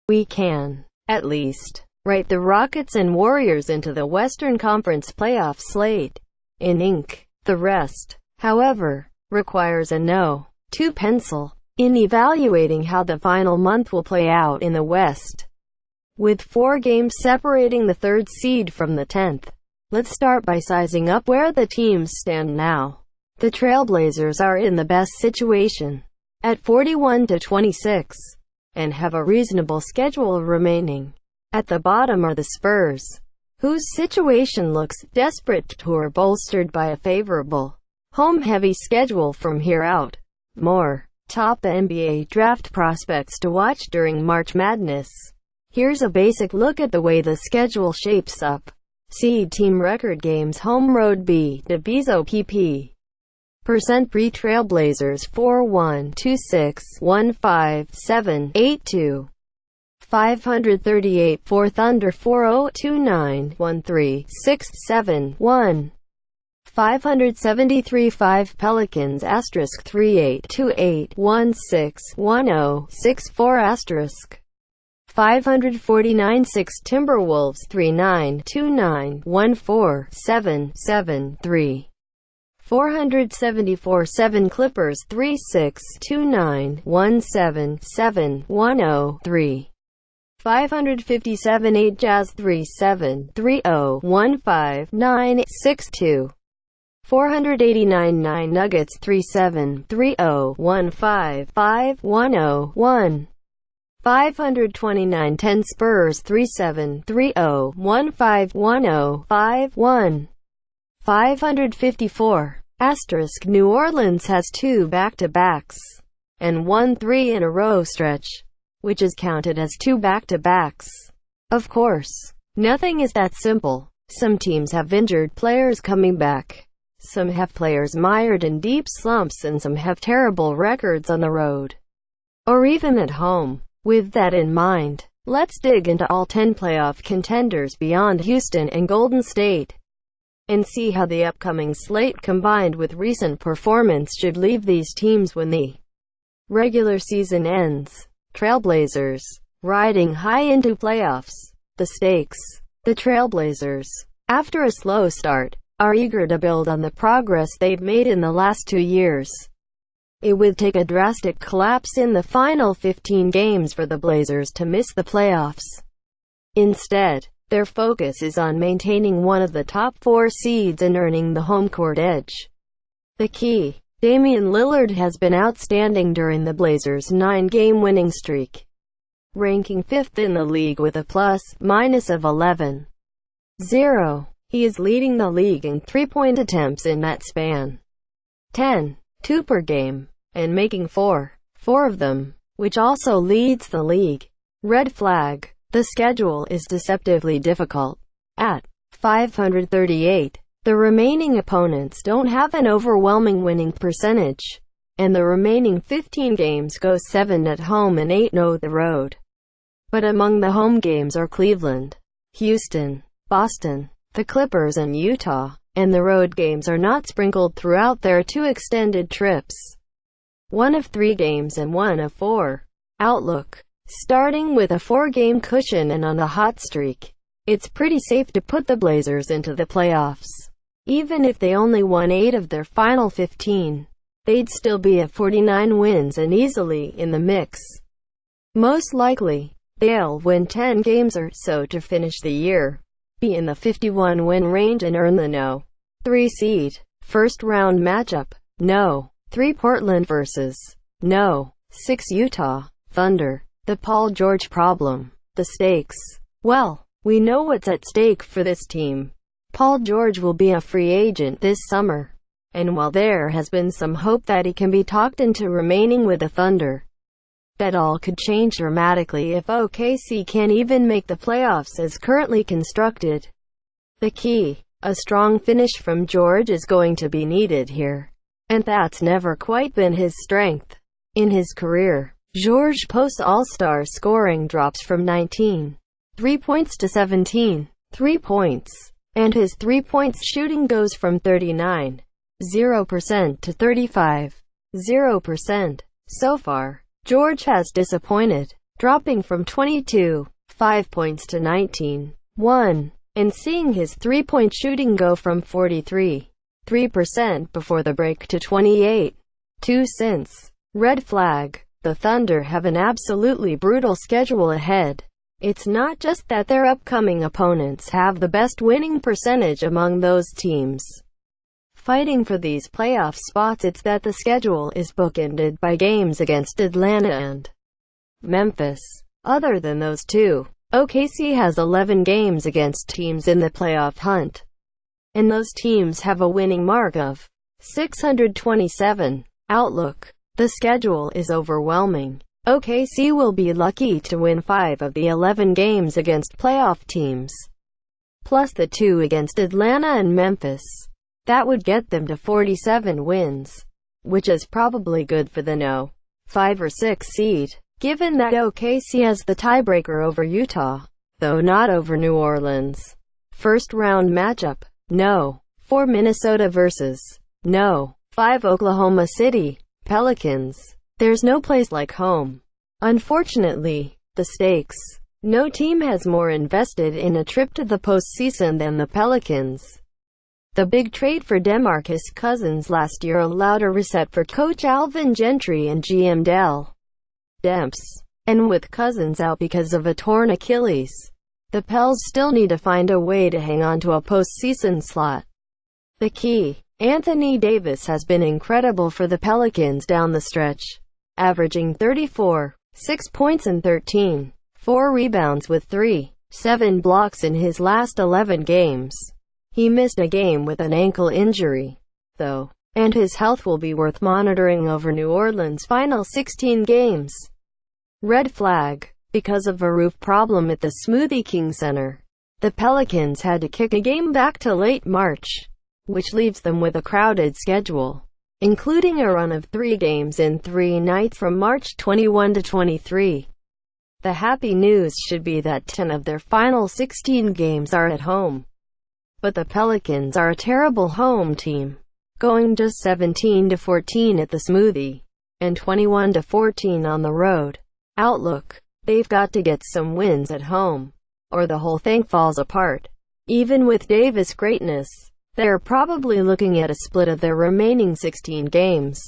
We can, at least, write the Rockets and Warriors into the Western Conference playoff slate in ink. The rest, however, requires a no to pencil in evaluating how the final month will play out in the West. With 4 games separating the 3rd seed from the 10th, let's start by sizing up where the teams stand now. The Trailblazers are in the best situation, at 41-26, and have a reasonable schedule remaining. At the bottom are the Spurs, whose situation looks desperate to are bolstered by a favorable, home-heavy schedule from here out. More top NBA draft prospects to watch during March Madness. Here's a basic look at the way the schedule shapes up. Seed team record games home road B to Bezo pp. % pre Trailblazers 4-1-2-6-1-5-7-8-2. 538 4 Thunder 4-0-2-9-1-3-6-7-1. 573 5 Pelicans * 38-28-1-6-10-6-4 * 549 6 Timberwolves 3-9-2-9-1-4-7-7-3. 474 7 Clippers 3-6-2-9-1-7-7-1-0-3. 557 8 Jazz 3-7-3-0-1-5-9-6-2. 489 9 Nuggets 3-7-3-0-1-5-5-1-0-1. 529 10 Spurs 3-7-3-0-1-5-1-0-5-1. 554 * New Orleans has 2 back-to-backs and 1 3-in-a-row stretch, which is counted as 2 back-to-backs. Of course, nothing is that simple. Some teams have injured players coming back, some have players mired in deep slumps, and some have terrible records on the road, or even at home. With that in mind, let's dig into all 10 playoff contenders beyond Houston and Golden State, and see how the upcoming slate combined with recent performance should leave these teams when the regular season ends. Trailblazers, riding high into playoffs. The stakes. The Trailblazers, after a slow start, are eager to build on the progress they've made in the last 2 years. It would take a drastic collapse in the final 15 games for the Blazers to miss the playoffs. Instead, their focus is on maintaining one of the top 4 seeds and earning the home court edge. The key. Damian Lillard has been outstanding during the Blazers' 9-game winning streak, ranking 5th in the league with a plus-minus of 11.0. He is leading the league in three-point attempts in that span, 10.2 per game, and making 4 of them, which also leads the league. Red flag. The schedule is deceptively difficult. At 538, the remaining opponents don't have an overwhelming winning percentage, and the remaining 15 games go 7 at home and 8 the road. But among the home games are Cleveland, Houston, Boston, the Clippers and Utah, and the road games are not sprinkled throughout their 2 extended trips, 1 of 3 games and 1 of 4. Outlook. Starting with a 4-game cushion and on a hot streak, it's pretty safe to put the Blazers into the playoffs. Even if they only won 8 of their final 15, they'd still be at 49 wins and easily in the mix. Most likely, they'll win 10 games or so to finish the year, be in the 51-win range and earn the No. 3 seed. First-round matchup. No. 3 Portland vs. No. 6 Utah Thunder. The Paul George problem. The stakes. Well, we know what's at stake for this team. Paul George will be a free agent this summer, and while there has been some hope that he can be talked into remaining with the Thunder, that all could change dramatically if OKC can't even make the playoffs as currently constructed. The key. A strong finish from George is going to be needed here, and that's never quite been his strength. In his career, George post All-Star scoring drops from 19.3 points to 17.3 points, and his three-point shooting goes from 39.0% to 35.0% 0%. So far, George has disappointed, dropping from 22.5 points to 19.1, and seeing his three-point shooting go from 43.3% before the break to 28.2 since. Red flag. The Thunder have an absolutely brutal schedule ahead. It's not just that their upcoming opponents have the best winning percentage among those teams fighting for these playoff spots, it's that the schedule is bookended by games against Atlanta and Memphis. Other than those two, OKC has 11 games against teams in the playoff hunt, and those teams have a winning mark of 627. Outlook. The schedule is overwhelming. OKC will be lucky to win 5 of the 11 games against playoff teams, plus the 2 against Atlanta and Memphis. That would get them to 47 wins, which is probably good for the no. 5 or 6 seed, given that OKC has the tiebreaker over Utah, though not over New Orleans. First round matchup. No. 4 Minnesota versus No. 5 Oklahoma City Pelicans. There's no place like home. Unfortunately, the stakes. No team has more invested in a trip to the postseason than the Pelicans. The big trade for DeMarcus Cousins last year allowed a reset for coach Alvin Gentry and GM Dell Demps. And with Cousins out because of a torn Achilles, the Pels still need to find a way to hang on to a postseason slot. The key. Anthony Davis has been incredible for the Pelicans down the stretch, averaging 34, 6 points and 13.4 rebounds with 3.7 blocks in his last 11 games. He missed a game with an ankle injury, though, and his health will be worth monitoring over New Orleans' final 16 games. Red flag. Because of a roof problem at the Smoothie King Center, the Pelicans had to kick a game back to late March, which leaves them with a crowded schedule, including a run of 3 games in 3 nights from March 21 to 23. The happy news should be that 10 of their final 16 games are at home. But the Pelicans are a terrible home team, going just 17-14 at the Smoothie, and 21-14 on the road. Outlook. They've got to get some wins at home, or the whole thing falls apart. Even with Davis' greatness, they're probably looking at a split of their remaining 16 games,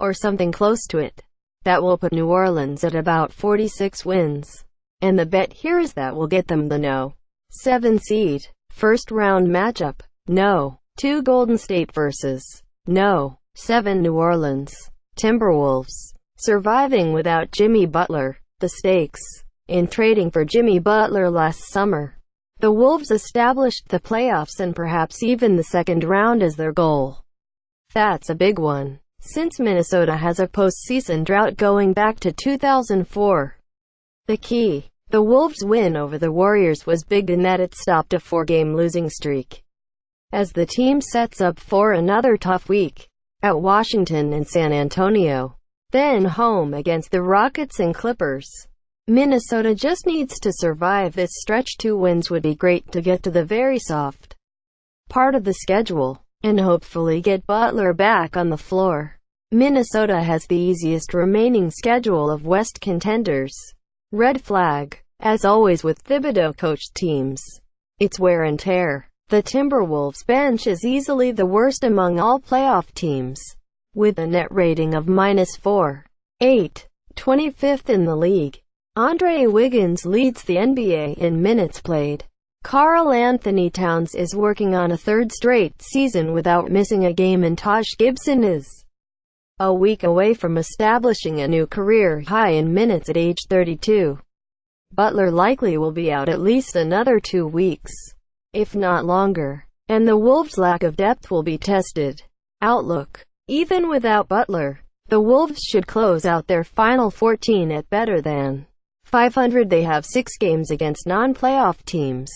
or something close to it. That will put New Orleans at about 46 wins. And the bet here is that will get them the no. 7 seed. First round matchup. No. 2 Golden State versus No. 7 New Orleans Timberwolves. Surviving without Jimmy Butler. The stakes. In trading for Jimmy Butler last summer, the Wolves established the playoffs and perhaps even the second round as their goal. That's a big one, since Minnesota has a postseason drought going back to 2004. The key. The Wolves' win over the Warriors was big in that it stopped a 4-game losing streak, as the team sets up for another tough week at Washington and San Antonio, then home against the Rockets and Clippers. Minnesota just needs to survive this stretch. 2 wins would be great to get to the very soft part of the schedule, and hopefully get Butler back on the floor. Minnesota has the easiest remaining schedule of West contenders. Red flag. As always with Thibodeau-coached teams, it's wear and tear. The Timberwolves bench is easily the worst among all playoff teams, with a net rating of -4.8, 25th in the league. Andre Wiggins leads the NBA in minutes played. Karl Anthony Towns is working on a 3rd straight season without missing a game, and Taj Gibson is a week away from establishing a new career high in minutes at age 32. Butler likely will be out at least another 2 weeks, if not longer, and the Wolves' lack of depth will be tested. Outlook. Even without Butler, the Wolves should close out their final 14 at better than 500. They have 6 games against non-playoff teams,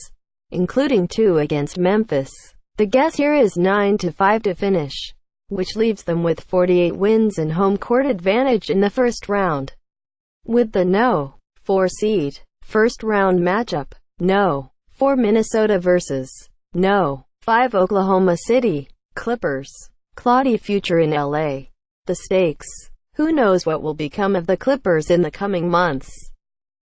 including 2 against Memphis. The guess here is 9-5 to finish, which leaves them with 48 wins and home court advantage in the first round. With the No. 4 seed. First round matchup. No. 4 Minnesota versus No. 5 Oklahoma City Clippers. Cloudy future in LA. The stakes. Who knows what will become of the Clippers in the coming months?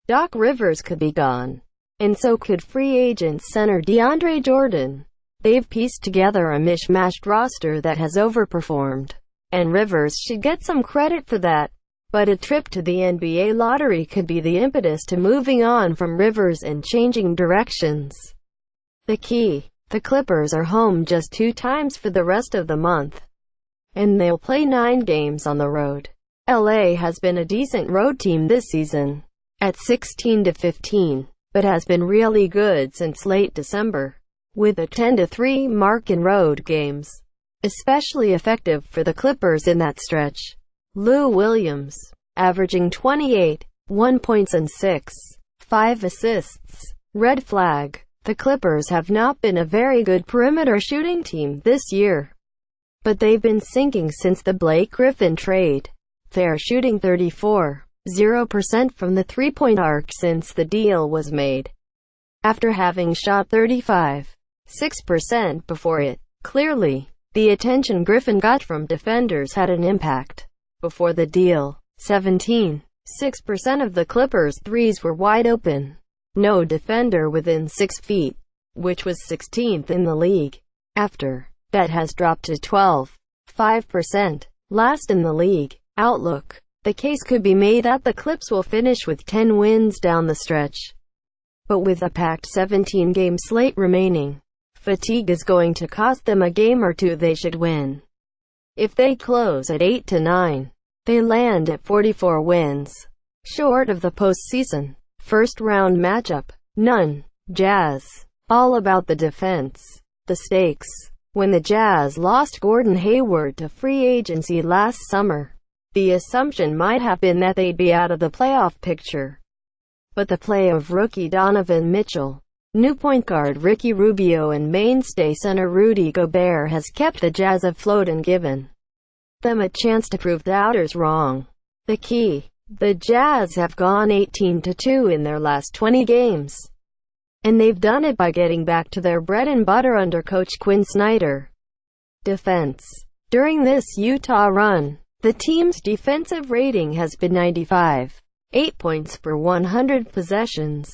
Doc Rivers could be gone, and so could free agent center DeAndre Jordan. They've pieced together a mishmashed roster that has overperformed, and Rivers should get some credit for that. But a trip to the NBA lottery could be the impetus to moving on from Rivers and changing directions. The key. The Clippers are home just 2 times for the rest of the month, and they'll play 9 games on the road. LA has been a decent road team this season, at 16-15, but has been really good since late December, with a 10-3 mark in road games. Especially effective for the Clippers in that stretch. Lou Williams, averaging 28, 1 points and 5 assists. Red flag. The Clippers have not been a very good perimeter shooting team this year, but they've been sinking since the Blake Griffin trade. They're shooting 34.0% from the three-point arc since the deal was made, after having shot 35.6% before it. Clearly, the attention Griffin got from defenders had an impact. Before the deal, 17.6% of the Clippers' threes were wide open. No defender within 6 feet, which was 16th in the league. After, that has dropped to 12.5%, last in the league. Outlook. The case could be made that the Clips will finish with 10 wins down the stretch. But with a packed 17-game slate remaining, fatigue is going to cost them a game or two they should win. If they close at 8-9, they land at 44 wins, short of the postseason first-round matchup. None. Jazz. All about the defense. The stakes. When the Jazz lost Gordon Hayward to free agency last summer, the assumption might have been that they'd be out of the playoff picture. But the play of rookie Donovan Mitchell, new point guard Ricky Rubio and mainstay center Rudy Gobert has kept the Jazz afloat and given them a chance to prove doubters wrong. The key. The Jazz have gone 18-2 in their last 20 games, and they've done it by getting back to their bread and butter under coach Quinn Snyder. Defense. During this Utah run, the team's defensive rating has been 95, 8 points per 100 possessions,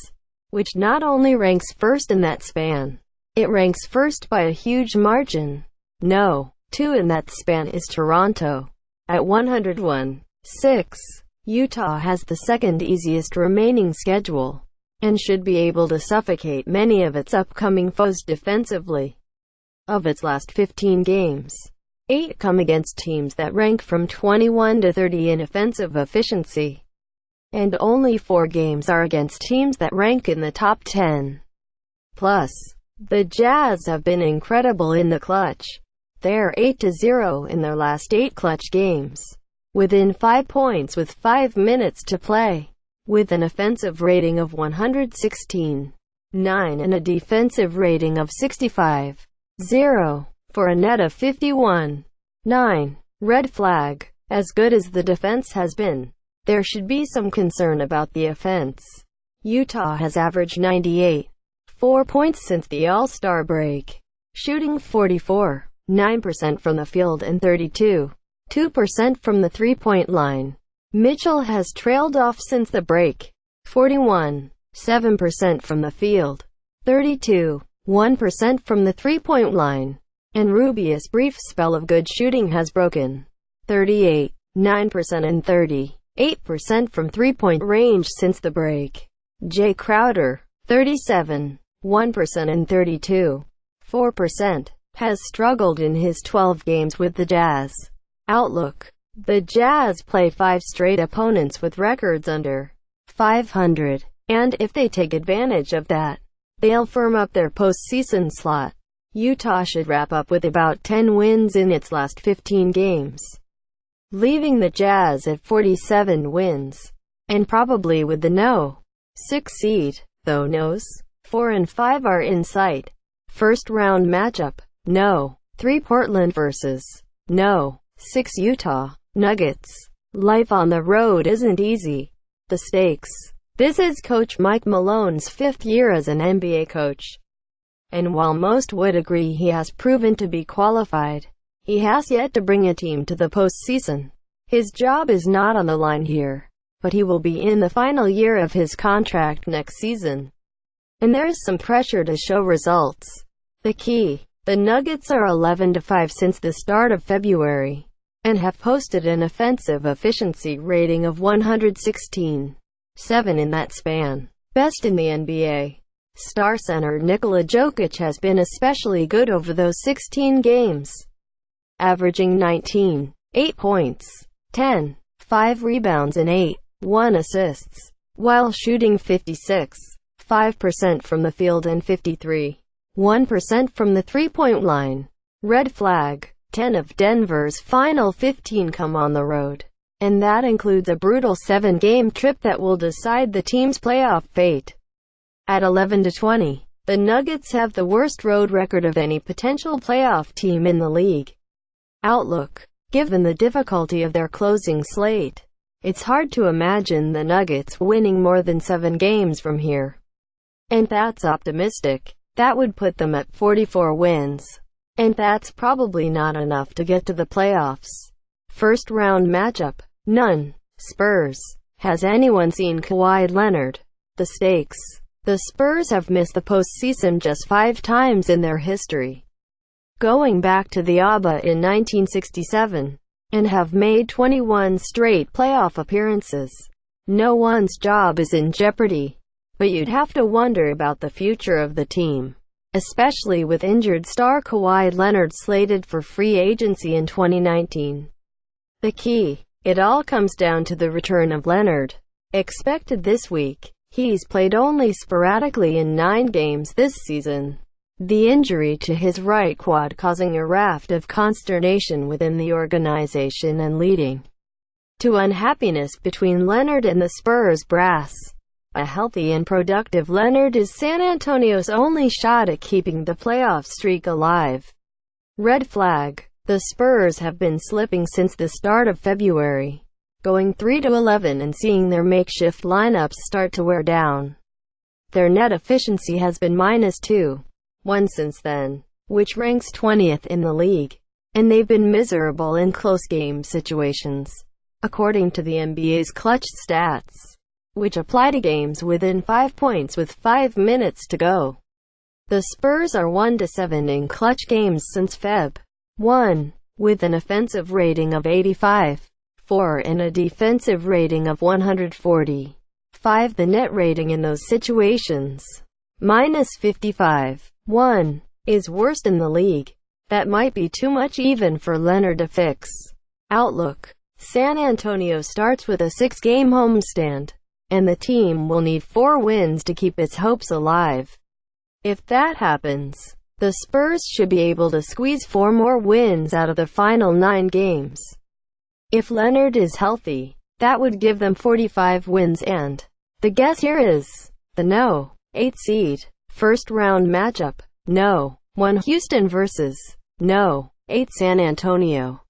which not only ranks first in that span, it ranks first by a huge margin. No. 2 in that span is Toronto, at 101.6. Utah has the second easiest remaining schedule, and should be able to suffocate many of its upcoming foes defensively. Of its last 15 games, 8 come against teams that rank from 21 to 30 in offensive efficiency, and only 4 games are against teams that rank in the top 10. Plus, the Jazz have been incredible in the clutch. They're 8-0 in their last 8 clutch games, within 5 points with 5 minutes to play, with an offensive rating of 116.9 and a defensive rating of 65.0, for a net of 51.9. Red flag. As good as the defense has been, there should be some concern about the offense. Utah has averaged 98.4 points since the All-Star break, shooting 44.9% from the field and 32.2% from the three-point line. Mitchell has trailed off since the break, 41.7% from the field, 32.1% from the three-point line, and Rubio's brief spell of good shooting has broken 38.9% and 38% from three-point range since the break. Jay Crowder, 37.1% and 32.4%, has struggled in his 12 games with the Jazz. Outlook. The Jazz play 5 straight opponents with records under 500, and if they take advantage of that, they'll firm up their postseason slot. Utah should wrap up with about 10 wins in its last 15 games, leaving the Jazz at 47 wins, and probably with the 6 seed, though no's 4 and 5 are in sight. First round matchup, 3 Portland versus 6 Utah. Nuggets. Life on the road isn't easy. The stakes. This is Coach Mike Malone's 5th year as an NBA coach, and while most would agree he has proven to be qualified, He has yet to bring a team to the postseason. His job is not on the line here, but he will be in the final year of his contract next season, and there is some pressure to show results. The key: the Nuggets are 11-5 since the start of February, and have posted an offensive efficiency rating of 116.7 in that span, best in the NBA. Star center Nikola Jokic has been especially good over those 16 games, averaging 19.8 points, 10.5 rebounds and 8.1 assists, while shooting 56.5% from the field and 53.1% from the three-point line. Red flag: 10 of Denver's final 15 come on the road, and that includes a brutal 7-game trip that will decide the team's playoff fate. At 11-20, the Nuggets have the worst road record of any potential playoff team in the league. Outlook: given the difficulty of their closing slate, it's hard to imagine the Nuggets winning more than 7 games from here. And that's optimistic. That would put them at 44 wins. And that's probably not enough to get to the playoffs. First round matchup: none. Spurs. Has anyone seen Kawhi Leonard? The stakes: the Spurs have missed the postseason just 5 times in their history, going back to the ABA in 1967, and have made 21 straight playoff appearances. No one's job is in jeopardy, but you'd have to wonder about the future of the team, especially with injured star Kawhi Leonard slated for free agency in 2019. The key: it all comes down to the return of Leonard, expected this week. He's played only sporadically in 9 games this season, the injury to his right quad causing a raft of consternation within the organization and leading to unhappiness between Leonard and the Spurs brass. A healthy and productive Leonard is San Antonio's only shot at keeping the playoff streak alive. Red flag: the Spurs have been slipping since the start of February, going 3-11 and seeing their makeshift lineups start to wear down. Their net efficiency has been -2.1 since then, which ranks 20th in the league, and they've been miserable in close game situations, according to the NBA's clutch stats, which apply to games within 5 points with 5 minutes to go. The Spurs are 1-7 in clutch games since Feb. 1, with an offensive rating of 85.4 and a defensive rating of 140.5. The net rating in those situations, -55.1, is worst in the league. That might be too much even for Leonard to fix. Outlook: San Antonio starts with a 6-game homestand, and the team will need 4 wins to keep its hopes alive. If that happens, the Spurs should be able to squeeze 4 more wins out of the final 9 games. If Leonard is healthy, that would give them 45 wins, and the guess here is the No. 8 seed. First round matchup: No. 1 Houston versus No. 8 San Antonio.